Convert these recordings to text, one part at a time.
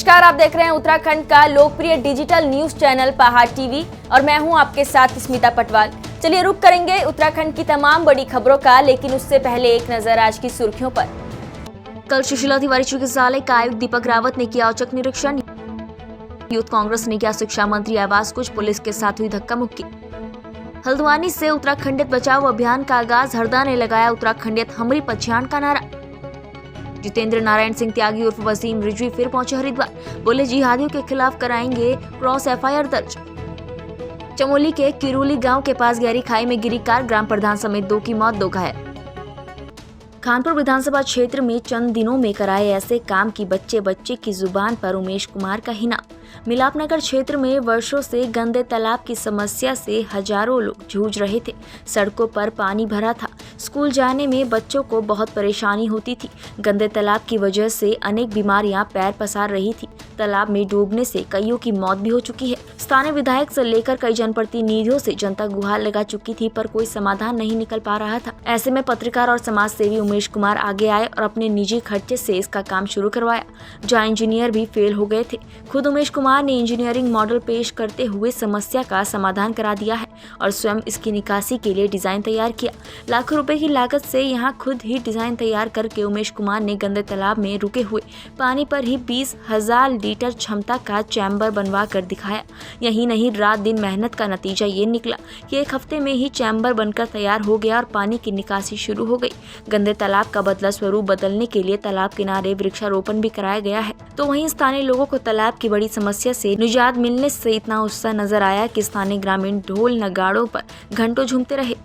नमस्कार, आप देख रहे हैं उत्तराखंड का लोकप्रिय डिजिटल न्यूज चैनल पहाड़ टीवी और मैं हूं आपके साथ स्मिता पटवाल। चलिए रुक करेंगे उत्तराखंड की तमाम बड़ी खबरों का, लेकिन उससे पहले एक नजर आज की सुर्खियों पर। कल सुशीला तिवारी चिकित्सालय का आयुक्त दीपक रावत ने किया औचक निरीक्षण। यूथ कांग्रेस ने किया शिक्षा मंत्री आवास, कुछ पुलिस के साथ हुई धक्का मुक्की। हल्द्वानी से उत्तराखंडित बचाओ अभियान का आगाज, हरदा ने लगाया उत्तराखंडित हमरी पछयान का नारा। जितेंद्र नारायण सिंह त्यागी उर्फ वसीम रिजवी फिर पहुंचे हरिद्वार, बोले जिहादियों के खिलाफ कराएंगे क्रॉस एफआईआर दर्ज। चमोली के किरूली गांव के पास गहरी खाई में गिरी कार, ग्राम प्रधान समेत 2 की मौत, 2 घायल। खानपुर विधानसभा क्षेत्र में चंद दिनों में कराए ऐसे काम की बच्चे की जुबान पर उमेश कुमार का ही नाम। मिलापनगर क्षेत्र में वर्षों से गंदे तालाब की समस्या से हजारों लोग जूझ रहे थे। सड़कों पर पानी भरा था, स्कूल जाने में बच्चों को बहुत परेशानी होती थी। गंदे तालाब की वजह से अनेक बीमारियां पैर पसार रही थी। तालाब में डूबने से कईयों की मौत भी हो चुकी है। स्थानीय विधायक से लेकर कई जनप्रतिनिधियों से जनता गुहार लगा चुकी थी, पर कोई समाधान नहीं निकल पा रहा था। ऐसे में पत्रकार और समाज सेवी उमेश कुमार आगे आए और अपने निजी खर्चे से इसका काम शुरू करवाया, जहाँ इंजीनियर भी फेल हो गए थे। खुद उमेश कुमार ने इंजीनियरिंग मॉडल पेश करते हुए समस्या का समाधान करा दिया है और स्वयं इसकी निकासी के लिए डिजाइन तैयार किया। लाखों रुपए की लागत से यहाँ खुद ही डिजाइन तैयार करके उमेश कुमार ने गंदे तालाब में रुके हुए पानी पर ही 20,000 लीटर क्षमता का चैम्बर बनवा कर दिखाया। यही नहीं, रात दिन मेहनत का नतीजा ये निकला कि 1 हफ्ते में ही चैम्बर बनकर तैयार हो गया और पानी की निकासी शुरू हो गई। गंदे तालाब का बदला स्वरूप बदलने के लिए तालाब किनारे वृक्षारोपण भी कराया गया है। तो वहीं स्थानीय लोगों को तालाब की बड़ी समस्या से निजात मिलने से इतना उत्साह नजर आया कि स्थानीय ग्रामीण ढोल नगाड़ों पर घंटों झूमते रहे।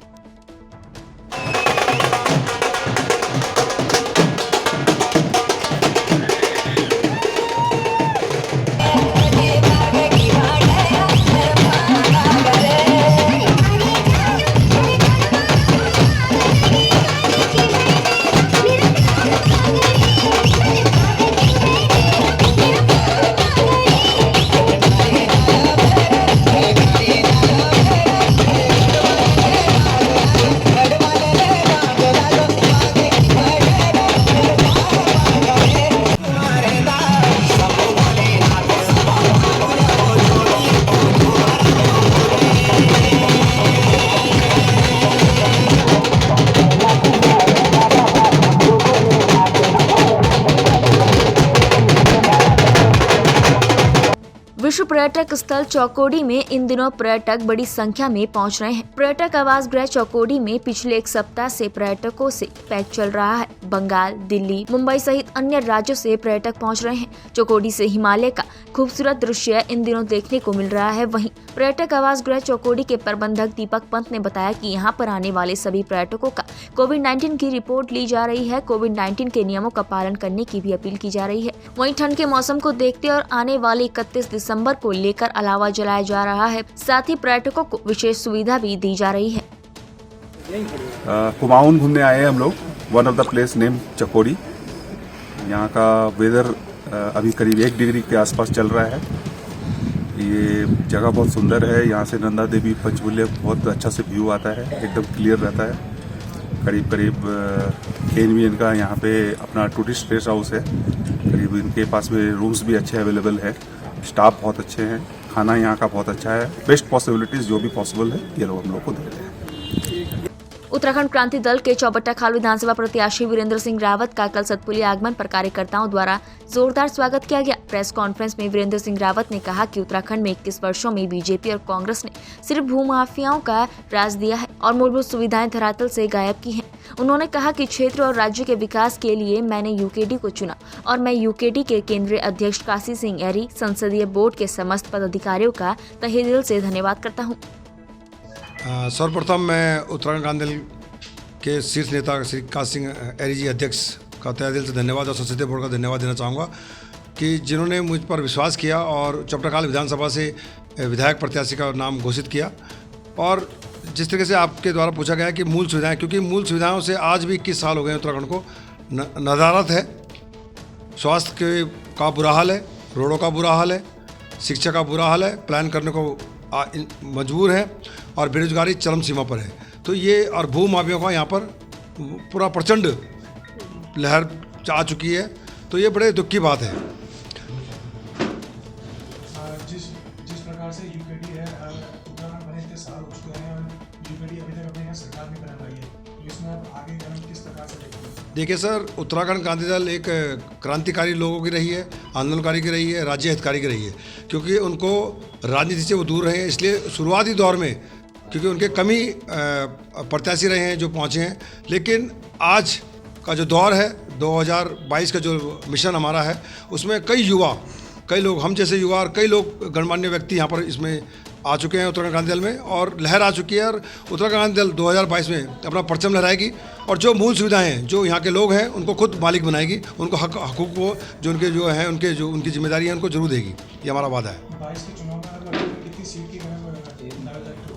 विश्व पर्यटक स्थल चौकोडी में इन दिनों पर्यटक बड़ी संख्या में पहुंच रहे हैं। पर्यटक आवास गृह चौकोडी में पिछले 1 सप्ताह से पर्यटकों से पैक चल रहा है। बंगाल, दिल्ली, मुंबई सहित अन्य राज्यों से पर्यटक पहुंच रहे हैं। चौकोडी से हिमालय का खूबसूरत दृश्य इन दिनों देखने को मिल रहा है। वहीं पर्यटक आवास गृह चौकोडी के प्रबंधक दीपक पंत ने बताया कि यहाँ पर आने वाले सभी पर्यटकों का कोविड-19 की रिपोर्ट ली जा रही है। कोविड-19 के नियमों का पालन करने की भी अपील की जा रही है। वहीं ठंड के मौसम को देखते और आने वाले 31 दिसंबर को लेकर अलावा जलाया जा रहा है। साथ ही पर्यटकों को विशेष सुविधा भी दी जा रही है। कुमाऊन घूमने आए हैं हम लोग। One of the place name Chakori. यहाँ का वेदर अभी करीब 1 डिग्री के आसपास चल रहा है। ये जगह बहुत सुंदर है। यहाँ से नंदा देवी पंचमूल्य बहुत अच्छा से व्यू आता है, एकदम क्लियर रहता है। करीब केनवीएन का यहाँ पे अपना टूरिस्ट रेस्ट हाउस है। करीब इनके पास में रूम्स भी अच्छे अवेलेबल है। स्टाफ बहुत अच्छे हैं, खाना यहाँ का बहुत अच्छा है। बेस्ट पॉसिबिलिटीज जो भी पॉसिबल है ये लोग हम लोग को दे रहे हैं। उत्तराखंड क्रांति दल के चौबट्टा खाल विधानसभा प्रत्याशी वीरेंद्र सिंह रावत का कल सतपुली आगमन पर कार्यकर्ताओं द्वारा जोरदार स्वागत किया गया। प्रेस कॉन्फ्रेंस में वीरेंद्र सिंह रावत ने कहा कि उत्तराखंड में 21 वर्षों में बीजेपी और कांग्रेस ने सिर्फ भूमाफियाओं का राज दिया है और मूलभूत सुविधाएं धरातल से गायब की हैं। उन्होंने कहा कि क्षेत्र और राज्य के विकास के लिए मैंने यूकेडी को चुना और मैं यूकेडी के केंद्रीय अध्यक्ष काशी सिंह एरी, संसदीय बोर्ड के समस्त पदाधिकारियों का तहे दिल से धन्यवाद करता हूँ। सर्वप्रथम मैं उत्तराखंड क्रांति दल के शीर्ष नेता श्री काशी सिंह एरी जी अध्यक्ष का तहे दिल से धन्यवाद और संसदीय बोर्ड का धन्यवाद देना चाहूँगा कि जिन्होंने मुझ पर विश्वास किया और चौबट्टा खाल विधानसभा से विधायक प्रत्याशी का नाम घोषित किया। और जिस तरीके से आपके द्वारा पूछा गया कि मूल सुविधाएं, क्योंकि मूल सुविधाओं से आज भी 21 साल हो गए उत्तराखंड को नदारत है। स्वास्थ्य का बुरा हाल है, रोडों का बुरा हाल है, शिक्षा का बुरा हाल है, प्लान करने को मजबूर है और बेरोजगारी चरम सीमा पर है। तो ये और भूमाफियाओं का यहाँ पर पूरा प्रचंड लहर आ चुकी है। तो ये बड़े दुख की बात है। जिस प्रकार से यूकेडी है, उत्तराखंड बने इतने साल हो चुके हैं और यूकेडी अभी तक अपने यहाँ सरकार नहीं बना पाई है, तो इसमें आप आगे कदम किस प्रकार से देखते हैं? देखिए सर, उत्तराखंड क्रांति दल एक क्रांतिकारी लोगों की रही है, आंदोलनकारी की रही है, राज्य हितकारी की रही है, क्योंकि उनको राजनीति से वो दूर रहे हैं। इसलिए शुरुआती दौर में क्योंकि उनके कमी प्रत्याशी रहे हैं जो पहुँचे हैं, लेकिन आज का जो दौर है 2022 का जो मिशन हमारा है, उसमें कई लोग हम जैसे युवा और कई लोग गणमान्य व्यक्ति यहाँ पर इसमें आ चुके हैं उत्तराखंड क्रांति दल में, और लहर आ चुकी है। और उत्तराखंड क्रांति दल 2022 में अपना परचम लहराएगी और जो मूल सुविधाएं हैं जो यहाँ के लोग हैं उनको खुद मालिक बनाएगी, उनको हकूक़ को जो उनकी जिम्मेदारी है उनको जरूर देगी। ये हमारा वादा है। 22 के चुनाव में कितनी सीट की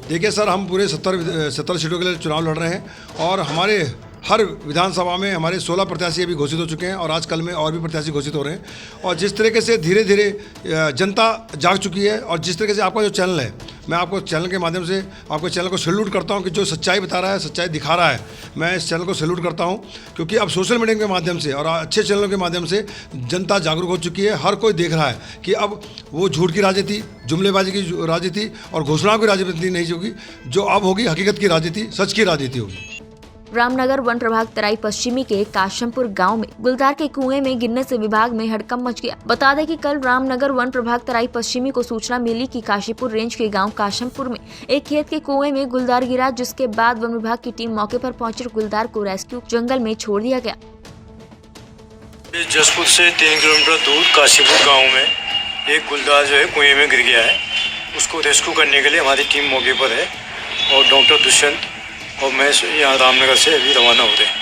देखिए सर, हम पूरे 70 सीटों के लिए चुनाव लड़ रहे हैं और हमारे हर विधानसभा में हमारे 16 प्रत्याशी अभी घोषित हो चुके हैं और आजकल में और भी प्रत्याशी घोषित हो रहे हैं। और जिस तरीके से धीरे धीरे जनता जाग चुकी है और जिस तरीके से आपका जो चैनल है, मैं आपको चैनल के माध्यम से आपके चैनल को सैल्यूट करता हूं कि जो सच्चाई बता रहा है, सच्चाई दिखा रहा है, मैं इस चैनल को सैल्यूट करता हूं, क्योंकि अब सोशल मीडिया के माध्यम से और अच्छे चैनलों के माध्यम से जनता जागरूक हो चुकी है। हर कोई देख रहा है कि अब वो झूठ की राजनीति, जुमलेबाजी की राजनीति और घोषणाओं की राजनीति नहीं होगी, जो अब होगी हकीकत की राजनीति, सच की राजनीति होगी। रामनगर वन प्रभाग तराई पश्चिमी के काशमपुर गांव में गुलदार के कुएं में गिरने से विभाग में हड़कंप मच गया। बता दें कि कल रामनगर वन प्रभाग तराई पश्चिमी को सूचना मिली कि काशीपुर रेंज के गांव काशमपुर में एक खेत के कुएं में गुलदार गिरा, जिसके बाद वन विभाग की टीम मौके पर पहुंची गुलदार को रेस्क्यू जंगल में छोड़ दिया गया। जसपुर से 3 किलोमीटर दूर काशीपुर गाँव में एक गुलदार जो है कुएं में गिर गया है। उसको रेस्क्यू करने के लिए हमारी टीम मौके पर है और डॉक्टर दुष्यंत और मैं यहाँ रामनगर से अभी रवाना हो रहे हैं।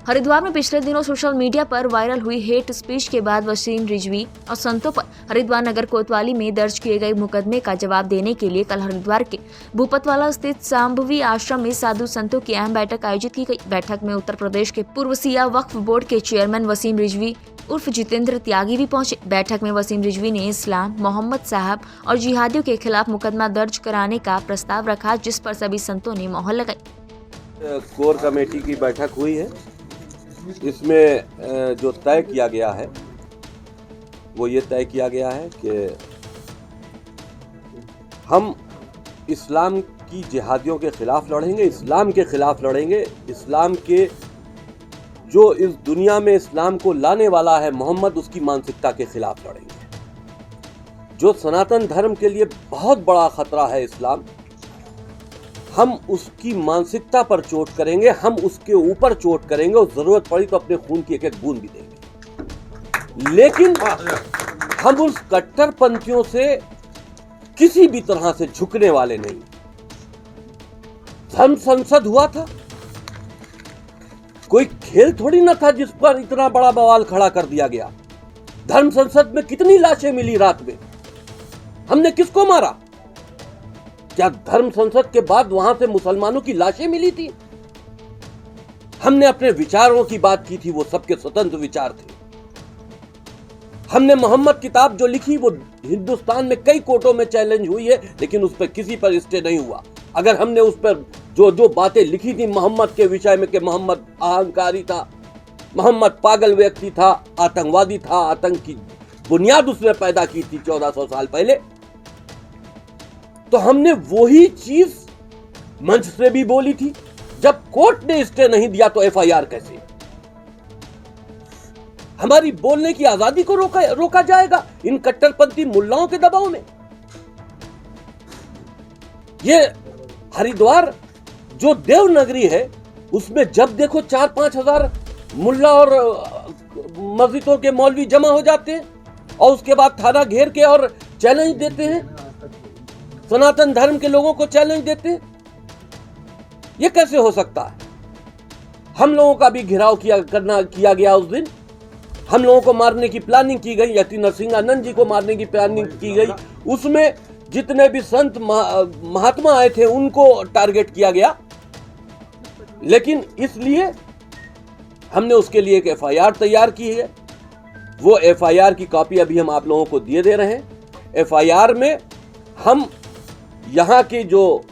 हरिद्वार में पिछले दिनों सोशल मीडिया पर वायरल हुई हेट स्पीच के बाद वसीम रिजवी और संतों पर हरिद्वार नगर कोतवाली में दर्ज किए गए मुकदमे का जवाब देने के लिए कल हरिद्वार के भूपतवाला स्थित सांभवी आश्रम में साधु संतों की अहम बैठक आयोजित की गई। बैठक में उत्तर प्रदेश के पूर्व सिया वक्फ बोर्ड के चेयरमैन वसीम रिजवी उर्फ जितेंद्र त्यागी भी पहुंचे। बैठक में वसीम रिजवी ने इस्लाम, मोहम्मद साहब और जिहादियों के खिलाफ मुकदमा दर्ज कराने का प्रस्ताव रखा, जिस पर सभी संतों ने मोहर लगाई। कोर कमेटी की बैठक हुई है। इसमें जो तय किया गया है वो ये तय किया गया है कि हम इस्लाम की जिहादियों के खिलाफ लड़ेंगे, इस्लाम के खिलाफ लड़ेंगे, इस्लाम के जो इस दुनिया में इस्लाम को लाने वाला है मोहम्मद, उसकी मानसिकता के खिलाफ लड़ेंगे। जो सनातन धर्म के लिए बहुत बड़ा खतरा है इस्लाम, हम उसकी मानसिकता पर चोट करेंगे, हम उसके ऊपर चोट करेंगे और जरूरत पड़ी तो अपने खून की एक एक बूंद भी देंगे। लेकिन हम उस कट्टरपंथियों से किसी भी तरह से झुकने वाले नहीं। धर्म संसद हुआ था, कोई खेल थोड़ी ना था जिस पर इतना बड़ा बवाल खड़ा कर दिया गया। धर्म संसद में कितनी लाशें मिली रात में, हमने किसको मारा? क्या धर्म संसद के बाद वहां से मुसलमानों की लाशें मिली थी? हमने अपने विचारों की बात की थी, वो सबके स्वतंत्र विचार थे। हमने मोहम्मद किताब जो लिखी वो हिंदुस्तान में कई कोर्टों में चैलेंज हुई है, लेकिन उस पर किसी पर स्टे नहीं हुआ। अगर हमने उस पर जो बातें लिखी थी मोहम्मद के विषय में कि मोहम्मद अहंकारी था, मोहम्मद पागल व्यक्ति था, आतंकवादी था, आतंक की बुनियाद उसने पैदा की थी 1400 साल पहले, तो हमने वही चीज मंच से भी बोली थी। जब कोर्ट ने स्टे नहीं दिया तो एफआईआर कैसे? हमारी बोलने की आजादी को रोका जाएगा इन कट्टरपंथी मुल्लाओं के दबाव में? ये हरिद्वार जो देवनगरी है, उसमें जब देखो 4-5 हजार मुल्ला और मस्जिदों के मौलवी जमा हो जाते हैं और उसके बाद थाना घेर के और चैलेंज देते हैं, सनातन धर्म के लोगों को चैलेंज देते हैं। ये कैसे हो सकता है? हम लोगों का भी घेराव किया गया उस दिन। हम लोगों को मारने की प्लानिंग की गई, यति नरसिंहानंद जी को मारने की प्लानिंग की गई। उसमें जितने भी संत महात्मा आए थे उनको टारगेट किया गया, लेकिन इसलिए हमने उसके लिए एक एफआईआर तैयार की है। वो एफआईआर की कॉपी अभी हम आप लोगों को दिए दे रहे हैं। एफआईआर में हम यहाँ की जो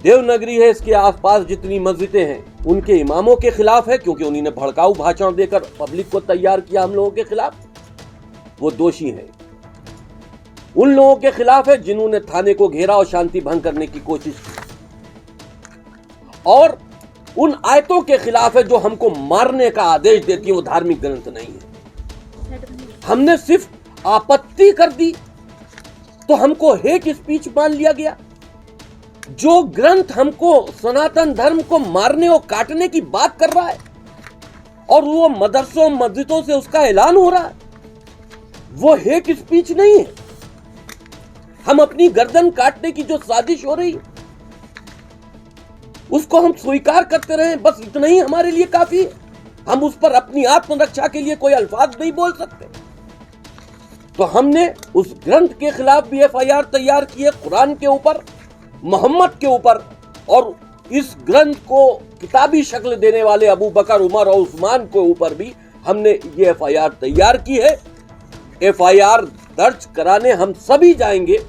देवनगरी है, इसके आसपास जितनी मस्जिदें हैं उनके इमामों के खिलाफ है, क्योंकि उन्होंने भड़काऊ भाषण देकर पब्लिक को तैयार किया हम लोगों के खिलाफ, वो दोषी हैं। उन लोगों के खिलाफ है जिन्होंने थाने को घेरा और शांति भंग करने की कोशिश की, और उन आयतों के खिलाफ है जो हमको मारने का आदेश देती है, वो धार्मिक ग्रंथ नहीं है। हमने सिर्फ आपत्ति कर दी तो हमको हेट स्पीच मान लिया गया। जो ग्रंथ हमको सनातन धर्म को मारने और काटने की बात कर रहा है और वो मदरसों मस्जिदों से उसका ऐलान हो रहा है, वो हेट स्पीच नहीं है। हम अपनी गर्दन काटने की जो साजिश हो रही है उसको हम स्वीकार करते रहे, बस इतना ही हमारे लिए काफी है। हम उस पर अपनी आत्मरक्षा के लिए कोई अल्फाज नहीं बोल सकते। तो हमने उस ग्रंथ के खिलाफ भी एफआईआर तैयार की है, कुरान के ऊपर, मोहम्मद के ऊपर, और इस ग्रंथ को किताबी शक्ल देने वाले अबू बकर, उमर और उस्मान के ऊपर भी हमने ये एफआईआर तैयार की है। एफआईआर दर्ज कराने हम सभी जाएंगे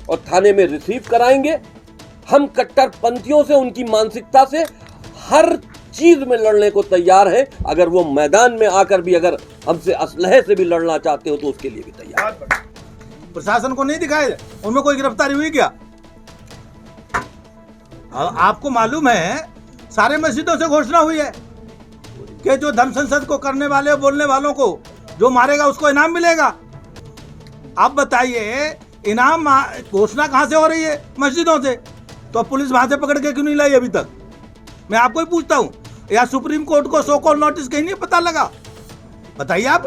और थाने में रिसीव कराएंगे। हम कट्टरपंथियों से, उनकी मानसिकता से हर चीज में लड़ने को तैयार है। अगर वो मैदान में आकर भी अगर हमसे असलहे से भी लड़ना चाहते हो तो उसके लिए भी तैयार है। प्रशासन को नहीं दिखाए, उनमें कोई गिरफ्तारी हुई क्या? आपको मालूम है सारे मस्जिदों से घोषणा हुई है कि जो धर्म संसद को करने वाले, बोलने वालों को जो मारेगा उसको इनाम मिलेगा। आप बताइए, इनाम घोषणा कहां से हो रही है? मस्जिदों से। तो पुलिस वहां से पकड़ के क्यों नहीं लाई अभी तक? मैं आपको ही पूछता हूं, या सुप्रीम कोर्ट को सो कॉल नोटिस कहीं नहीं पता लगा? बताइए आप,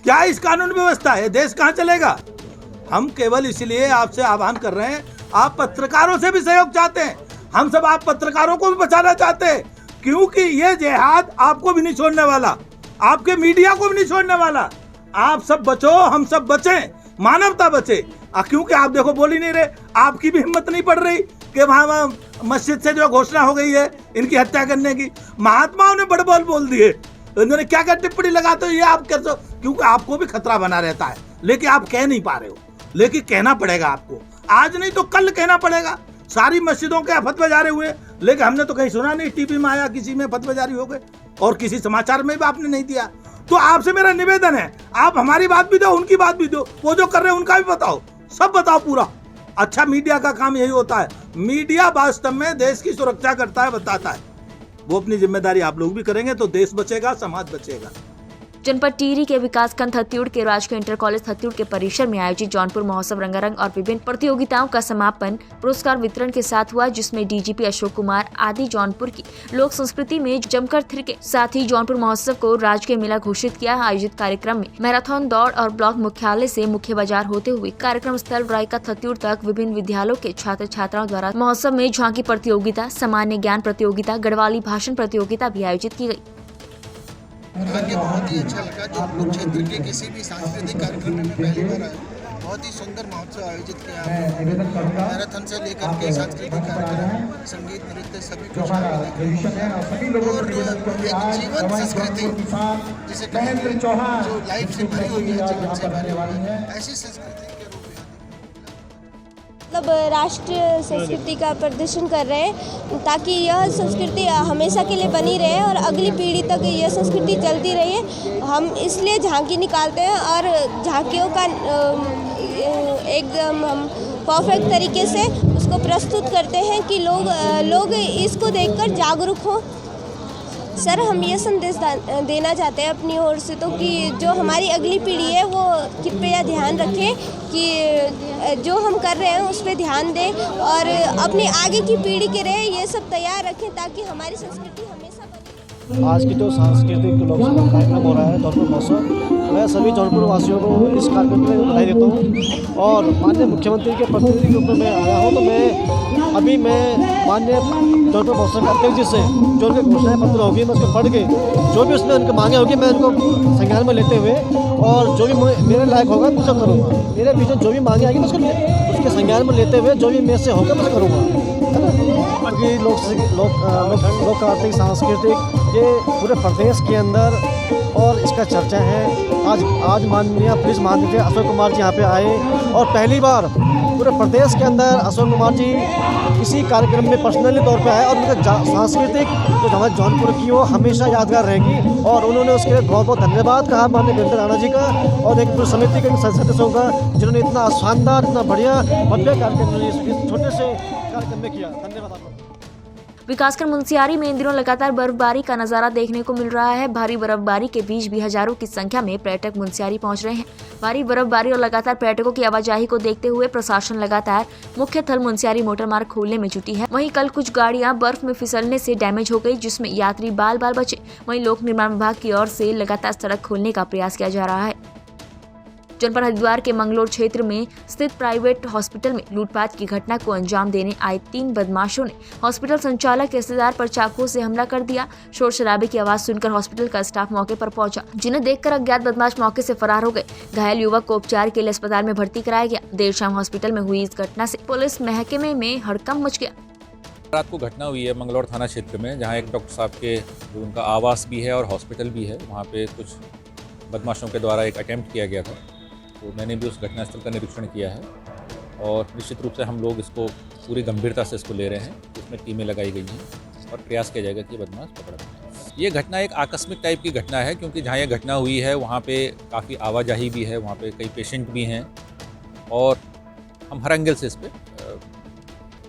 क्या इस कानून व्यवस्था है? देश कहां चलेगा? हम केवल इसलिए आपसे आह्वान कर रहे हैं, आप पत्रकारों से भी सहयोग चाहते हैं, हम सब आप पत्रकारों को भी बचाना चाहते हैं, क्योंकि ये जिहाद आपको भी नहीं छोड़ने वाला, आपके मीडिया को भी नहीं छोड़ने वाला। आप सब बचो, हम सब बचें, मानवता बचे। क्योंकि आप देखो बोल ही नहीं रहे, आपकी भी हिम्मत नहीं पड़ रही कि वहां मस्जिद से जो घोषणा हो गई है इनकी हत्या करने की। महात्माओं ने बड़े बोल दिए, उन्होंने क्या क्या टिप्पणी लगाते हो ये आप कर सो, क्योंकि आपको भी खतरा बना रहता है, लेकिन आप कह नहीं पा रहे हो। लेकिन कहना पड़ेगा आपको, आज नहीं तो कल कहना पड़ेगा। सारी मस्जिदों के फतवे जारी हुए, लेकिन हमने तो कहीं सुना नहीं, टीवी में आया किसी में फतवे जारी हो गए और किसी समाचार में भी आपने नहीं दिया। तो आपसे मेरा निवेदन है, आप हमारी बात भी दो, उनकी बात भी दो, वो जो कर रहे हैं उनका भी बताओ, सब बताओ पूरा। अच्छा, मीडिया का काम यही होता है, मीडिया वास्तव में देश की सुरक्षा करता है, बताता है। वो अपनी जिम्मेदारी आप लोग भी करेंगे तो देश बचेगा, समाज बचेगा। जनपद टिहरी के विकासखंड हत्यूड़ के राजकीय इंटर कॉलेज हत्यूड़ के परिसर में आयोजित जौनपुर महोत्सव रंगारंग और विभिन्न प्रतियोगिताओं का समापन पुरस्कार वितरण के साथ हुआ, जिसमें डीजीपी अशोक कुमार आदि जौनपुर की लोक संस्कृति में जमकर थिरके। साथ ही जौनपुर महोत्सव को राजकीय मेला घोषित किया। आयोजित कार्यक्रम में मैराथन दौड़ और ब्लॉक मुख्यालय से मुख्य बाजार होते हुए कार्यक्रम स्थल रायका हत्यूड़ तक विभिन्न विद्यालयों के छात्र छात्राओं द्वारा महोत्सव में झांकी प्रतियोगिता, सामान्य ज्ञान प्रतियोगिता, गढ़वाली भाषण प्रतियोगिता भी आयोजित की गयी। आगे बहुत ही अच्छा लगा। जो क्षेत्र के किसी भी सांस्कृतिक कार्यक्रम में पहली बार आया, बहुत ही सुंदर महोत्सव आयोजित किया आपने। मैराथन से लेकर के सांस्कृतिक कार्यक्रम, संगीत, नृत्य सभी कुछ शामिल है और एक जीवंत संस्कृति जिसे कहेंगे जो लाइफ से भरी हुई है, जीवन से भरी हुई है, ऐसी संस्कृति के रूप में मतलब राष्ट्रीय संस्कृति का प्रदर्शन कर रहे हैं ताकि यह संस्कृति हमेशा के लिए बनी रहे और अगली पीढ़ी तक यह संस्कृति चलती रहे। हम इसलिए झांकी निकालते हैं और झांकियों का एकदम हम परफेक्ट तरीके से उसको प्रस्तुत करते हैं कि लोग इसको देखकर जागरूक हो। सर, हम ये संदेश देना चाहते हैं अपनी ओर से तो कि जो हमारी अगली पीढ़ी है वो कृपया ध्यान रखें कि जो हम कर रहे हैं उस पर ध्यान दें और अपनी आगे की पीढ़ी के लिए ये सब तैयार रखें ताकि हमारी संस्कृति हमेशा बनी। आज की जो सांस्कृतिक लोक कार्यक्रम हो रहा है जौनपुर महोत्सव, मैं सभी जौनपुर वासियों को इस कार्यक्रम में बधाई देता हूँ और माननीय मुख्यमंत्री के प्रतिनिधि के रूप में मैं आया हूँ। तो मैं माननीय जौनपुर महोत्सव के अध्यक्ष जी से जो उनके घोषणा पत्र होगी मैं उसको पढ़ के जो भी उसमें उनकी मांगे होगी मैं उनको संज्ञान में लेते हुए और जो भी मेरे लायक होगा मैं उसको करूँगा। मेरे पीछे जो भी मांगे आएगी मैं उसके संज्ञान में लेते हुए जो भी मेरे से होगा मैं करूँगा। क्योंकि लोक आर्थिक सांस्कृतिक ये पूरे प्रदेश के अंदर और इसका चर्चा है। आज माननीय पुलिस महानिदेशक अशोक कुमार जी यहाँ पे आए और पहली बार पूरे प्रदेश के अंदर अशोक कुमार जी किसी कार्यक्रम में पर्सनली तौर पे आए और उनका सांस्कृतिक जो हमारे जौनपुर की वो हमेशा यादगार रहेगी और उन्होंने उसके लिए बहुत बहुत धन्यवाद कहा माननीय वीरेंद्र राणा जी का और एक पूरी समिति के सदस्यों का जिन्होंने इतना शानदार इतना बढ़िया भव्य कार्यक्रम इस छोटे से कार्यक्रम में किया। धन्यवाद आपको। विकासखंड मुनस्यारी में इन दिनों लगातार बर्फबारी का नजारा देखने को मिल रहा है। भारी बर्फबारी के बीच भी हजारों की संख्या में पर्यटक मुनस्यारी पहुंच रहे हैं। भारी बर्फबारी और लगातार पर्यटकों की आवाजाही को देखते हुए प्रशासन लगातार मुख्य थल मुनस्यारी मोटर मार्ग खोलने में जुटी है। वहीं कल कुछ गाड़ियां बर्फ में फिसलने से डैमेज हो गई, जिसमें यात्री बाल बाल बचे। वहीं लोक निर्माण विभाग की ओर से लगातार सड़क खोलने का प्रयास किया जा रहा है। जनपद हरिद्वार के मंगलोर क्षेत्र में स्थित प्राइवेट हॉस्पिटल में लूटपाट की घटना को अंजाम देने आए 3 बदमाशों ने हॉस्पिटल संचालक के रिश्तेदार पर चाकू से हमला कर दिया। शोर शराबे की आवाज सुनकर हॉस्पिटल का स्टाफ मौके पर पहुंचा, जिन्हें देखकर अज्ञात बदमाश मौके से फरार हो गए। घायल युवक को उपचार के लिए अस्पताल में भर्ती कराया गया। देर शाम हॉस्पिटल में हुई इस घटना से पुलिस महकमे में हड़कंप मच गया। रात को घटना हुई है मंगलौर थाना क्षेत्र में, जहां एक डॉक्टर साहब के जो उनका आवास भी है और हॉस्पिटल भी है, वहां पे कुछ बदमाशों के द्वारा एक अटेम्प्ट किया गया था। तो मैंने भी उस घटनास्थल का निरीक्षण किया है और निश्चित रूप से हम लोग इसको पूरी गंभीरता से इसको ले रहे हैं। इसमें टीमें लगाई गई हैं और प्रयास किया जाएगा कि ये बदमाश पकड़ा जाए। ये घटना एक आकस्मिक टाइप की घटना है, क्योंकि जहाँ ये घटना हुई है वहाँ पे काफ़ी आवाजाही भी है, वहाँ पे कई पेशेंट भी हैं और हम हर एंगल से इस पर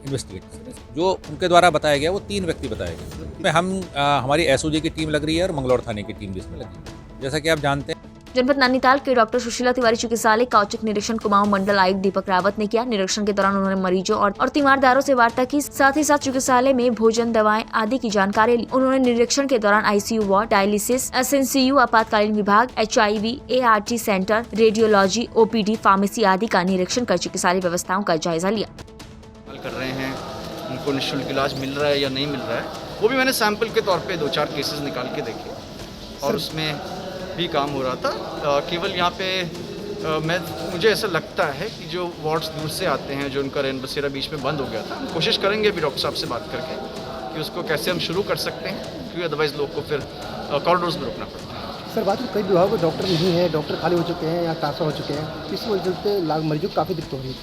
इन्वेस्टिगेट कर रहे हैं। जो उनके द्वारा बताया गया वो 3 व्यक्ति बताए गए। इसमें हमारी एसओजी की टीम लग रही है और मंगलौर थाने की टीम भी इसमें लगी है। जैसा कि आप जानते हैं, जनपद नैनीताल के डॉक्टर सुशीला तिवारी चिकित्सालय का औचक निरीक्षण कुमाऊं मंडल आयुक्त दीपक रावत ने किया। निरीक्षण के दौरान उन्होंने मरीजों और तीमारदारों से वार्ता की, साथ ही साथ चिकित्सालय में भोजन, दवाएं आदि की जानकारी ली। उन्होंने निरीक्षण के दौरान आईसीयू वार्ड, डायलिसिस, एसएनसीयू, आपातकालीन विभाग, HIV, ART centre, radiology, OPD, pharmacy आदि का निरीक्षण कर चिकित्सालय व्यवस्थाओं का जायजा लिया। कर रहे हैं, उनको निःशुल्क इलाज मिल रहा है या नहीं मिल रहा है, वो भी मैंने सैंपल के तौर पे 2-4 केसेस निकाल के देखे और उसमें भी काम हो रहा था। केवल यहाँ पे मुझे ऐसा लगता है कि जो वार्ड्स दूर से आते हैं, जो उनका रेन बसेरा बीच में बंद हो गया था, हम कोशिश करेंगे अभी डॉक्टर साहब से बात करके कि उसको कैसे हम शुरू कर सकते हैं, क्योंकि अदरवाइज़ लोग को फिर कॉरिडोर्स में रुकना पड़ता है। सर, बात कई विभागों में डॉक्टर नहीं है, डॉक्टर खाली हो चुके हैं या ट्रांसफर हो चुके हैं, इस वजह से मरीजों को काफ़ी दिक्कत हो रही है।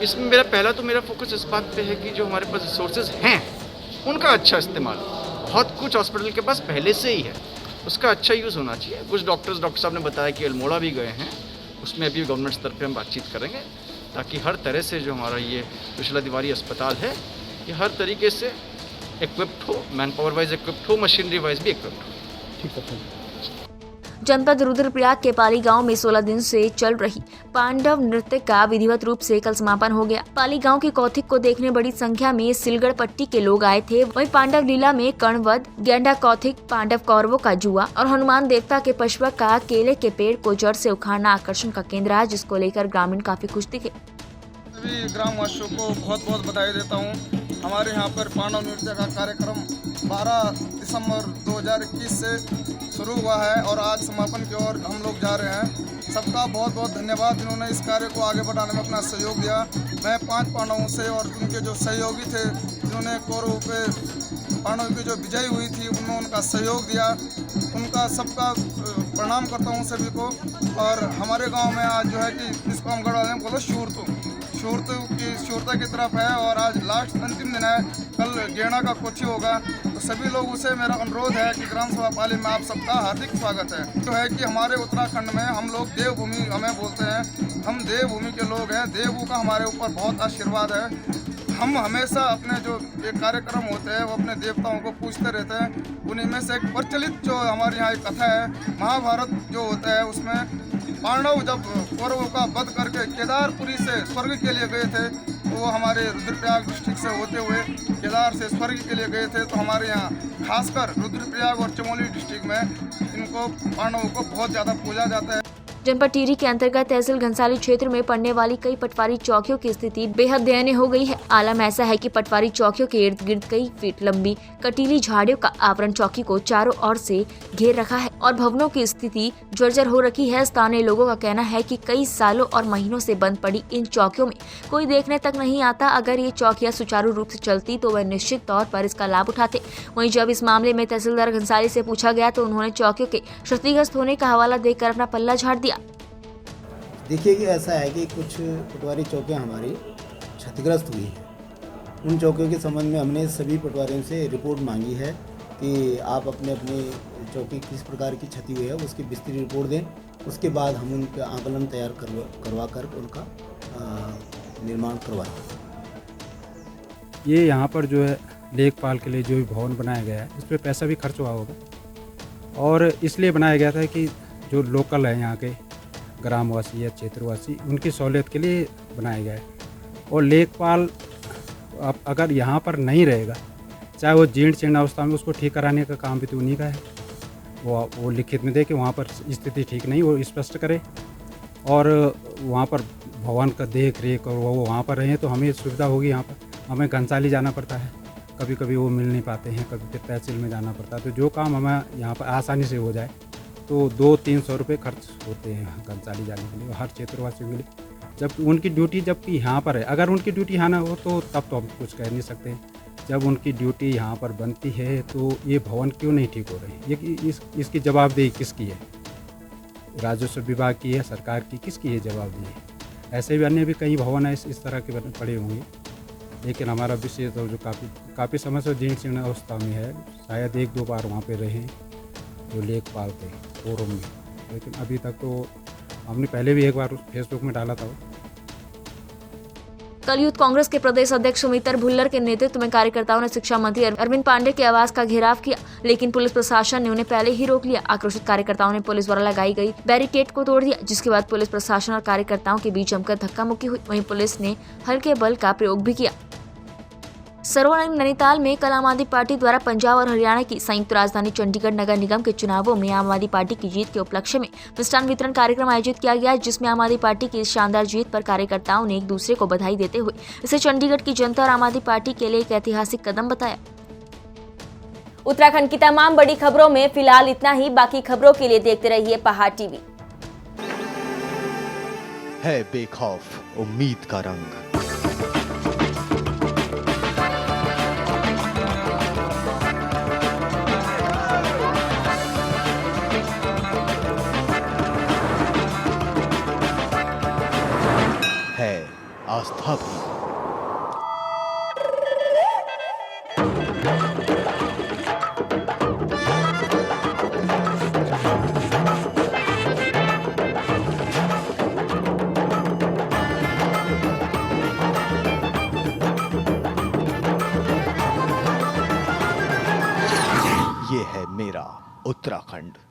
इसमें मेरा फोकस इस बात पे है कि जो हमारे पास रिसोर्सेज हैं उनका अच्छा इस्तेमाल। बहुत कुछ हॉस्पिटल के पास पहले से ही है, उसका अच्छा यूज़ होना चाहिए। कुछ डॉक्टर साहब ने बताया कि अल्मोड़ा भी गए हैं, उसमें अभी गवर्नमेंट स्तर पे हम बातचीत करेंगे ताकि हर तरह से जो हमारा ये सुशीला तिवारी अस्पताल है ये हर तरीके से इक्विप्ड हो, मैन पावर वाइज इक्विप्ड हो, मशीनरी वाइज भी इक्विप्ड हो। ठीक है। जनपद रुद्रप्रयाग के पाली गांव में 16 दिन से चल रही पांडव नृत्य का विधिवत रूप से कल समापन हो गया। पाली गांव के कौथिक को देखने बड़ी संख्या में सिलगढ़ पट्टी के लोग आए थे। वहीं पांडव लीला में कर्णवध, गेंडा कौथिक, पांडव कौरवों का जुआ और हनुमान देवता के पशुआ का केले के पेड़ को जड़ से उखाड़ना आकर्षण का केंद्र है, जिसको लेकर ग्रामीण काफी खुश दिखे। सभी ग्रामवासियों को बहुत बहुत बधाई देता हूँ। हमारे यहाँ पर पांडव नृत्य का कार्यक्रम 12 दिसंबर 2021 से शुरू हुआ है और आज समापन की ओर हम लोग जा रहे हैं। सबका बहुत बहुत धन्यवाद जिन्होंने इस कार्य को आगे बढ़ाने में अपना सहयोग दिया। मैं 5 पांडवों से और उनके जो सहयोगी थे जिन्होंने कौरवों पे पांडवों की जो विजय हुई थी उन्होंने उनका सहयोग दिया, उनका सबका प्रणाम करता हूँ सभी को। और हमारे गांव में आज जो है कि जिसको हम गढ़वाल में बोलो शूरता की तरफ है और आज लास्ट अंतिम दिन है, कल गेंडा का कोची होगा। तो सभी लोगों से मेरा अनुरोध है कि ग्राम सभा पाली में आप सबका हार्दिक स्वागत है। जो है कि हमारे उत्तराखंड में हम लोग देवभूमि हमें बोलते हैं, हम देवभूमि के लोग हैं। देवों का हमारे ऊपर बहुत आशीर्वाद है। हम हमेशा अपने जो एक कार्यक्रम होते हैं वो अपने देवताओं को पूछते रहते हैं। उन्हीं में से एक प्रचलित जो हमारे यहाँ एक कथा है, महाभारत जो होता है उसमें पांडव जब कौरवों का वध करके केदारपुरी से स्वर्ग के लिए गए थे, तो वो हमारे रुद्रप्रयाग डिस्ट्रिक्ट से होते हुए केदार से स्वर्ग के लिए गए थे। तो हमारे यहाँ खासकर रुद्रप्रयाग और चमोली डिस्ट्रिक्ट में इनको पांडवों को बहुत ज़्यादा पूजा जाता है। जनपद टिहरी के अंतर्गत तहसील घनसाली क्षेत्र में पड़ने वाली कई पटवारी चौकियों की स्थिति बेहद दयनीय हो गई है। आलम ऐसा है कि पटवारी चौकियों के इर्द गिर्द कई फीट लंबी कटीली झाड़ियों का आवरण चौकी को चारों ओर से घेर रखा है और भवनों की स्थिति जर्जर हो रखी है। स्थानीय लोगों का कहना है कि कई सालों और महीनों से बंद पड़ी इन चौकियों में कोई देखने तक नहीं आता। अगर ये चौकियां सुचारू रूप से चलती तो वह निश्चित तौर पर इसका लाभ उठाते। वहीं जब इस मामले में तहसीलदार घनसाली से पूछा गया तो उन्होंने चौकियों के क्षतिग्रस्त होने का हवाला देकर अपना पल्ला झाड़ दिया। देखिए कि ऐसा है कि कुछ पटवारी चौकियां हमारी क्षतिग्रस्त हुई हैं। उन चौकियों के संबंध में हमने सभी पटवारियों से रिपोर्ट मांगी है कि आप अपने अपने चौकी किस प्रकार की क्षति हुई है उसकी विस्तृत रिपोर्ट दें। उसके बाद हम उनका आकलन तैयार करवा कर उनका निर्माण करवाएं। ये यहाँ पर जो है लेखपाल के लिए जो भी भवन बनाया गया है इस पर पैसा भी खर्च हुआ होगा और इसलिए बनाया गया था कि जो लोकल है यहाँ के ग्रामवासी या क्षेत्रवासी उनकी सहूलियत के लिए बनाया गया है। और लेखपाल अब अगर यहाँ पर नहीं रहेगा, चाहे वो जीर्ण शीर्ण अवस्था में, उसको ठीक कराने का काम भी तो उन्हीं का है। वो लिखित में दे कि वहाँ पर स्थिति ठीक नहीं, वो स्पष्ट करे और वहाँ पर भवन का देख रेख और वो वहाँ पर रहें तो हमें सुविधा होगी। यहाँ पर हमें घनसाली जाना पड़ता है, कभी कभी वो मिल नहीं पाते हैं, कभी फिर तहसील में जाना पड़ता है। तो जो काम हमें यहाँ पर आसानी से हो जाए तो 200-300 रुपये खर्च होते हैं घनसाली जाने के लिए हर क्षेत्रवासियों के लिए। जब उनकी ड्यूटी जबकि यहाँ पर है, अगर उनकी ड्यूटी यहाँ ना हो तो तब तो हम कुछ कह नहीं सकते। जब उनकी ड्यूटी यहाँ पर बनती है तो ये भवन क्यों नहीं ठीक हो रहे? ये इसकी जवाबदेही किसकी है? राजस्व विभाग की है, सरकार की, किसकी है जवाबदेही? ऐसे भी अन्य भी कई भवन है इस तरह के पड़े होंगे, लेकिन हमारा विषय तो जो काफ़ी समय से जीर्ण शीर्ण अवस्था में है। शायद 1-2 बार वहाँ पे रहे जो लेखपाल थे फोरम में, लेकिन अभी तक तो हमने पहले भी एक बार फेसबुक में डाला था। कल यूथ कांग्रेस के प्रदेश अध्यक्ष सुमितर भुल्लर के नेतृत्व में कार्यकर्ताओं ने शिक्षा मंत्री अरविंद पांडे के आवास का घेराव किया, लेकिन पुलिस प्रशासन ने उन्हें पहले ही रोक लिया। आक्रोशित कार्यकर्ताओं ने पुलिस द्वारा लगाई गई बैरिकेड को तोड़ दिया, जिसके बाद पुलिस प्रशासन और कार्यकर्ताओं के बीच जमकर धक्का मुक्की हुई। वहीं पुलिस ने हल्के बल का प्रयोग भी किया। सर्वोदय नैनीताल में कल आम आदमी पार्टी द्वारा पंजाब और हरियाणा की संयुक्त राजधानी चंडीगढ़ नगर निगम के चुनावों में आम आदमी पार्टी की जीत के उपलक्ष्य में मिष्ठान वितरण कार्यक्रम आयोजित किया गया, जिसमें आम आदमी पार्टी की इस शानदार जीत पर कार्यकर्ताओं ने एक दूसरे को बधाई देते हुए इसे चंडीगढ़ की जनता और आम आदमी पार्टी के लिए एक ऐतिहासिक कदम बताया। उत्तराखंड की तमाम बड़ी खबरों में फिलहाल इतना ही। बाकी खबरों के लिए देखते रहिए पहाड़ टीवी। है बेखौफ उम्मीद का रंग। है आस्था भी। ये है मेरा उत्तराखंड।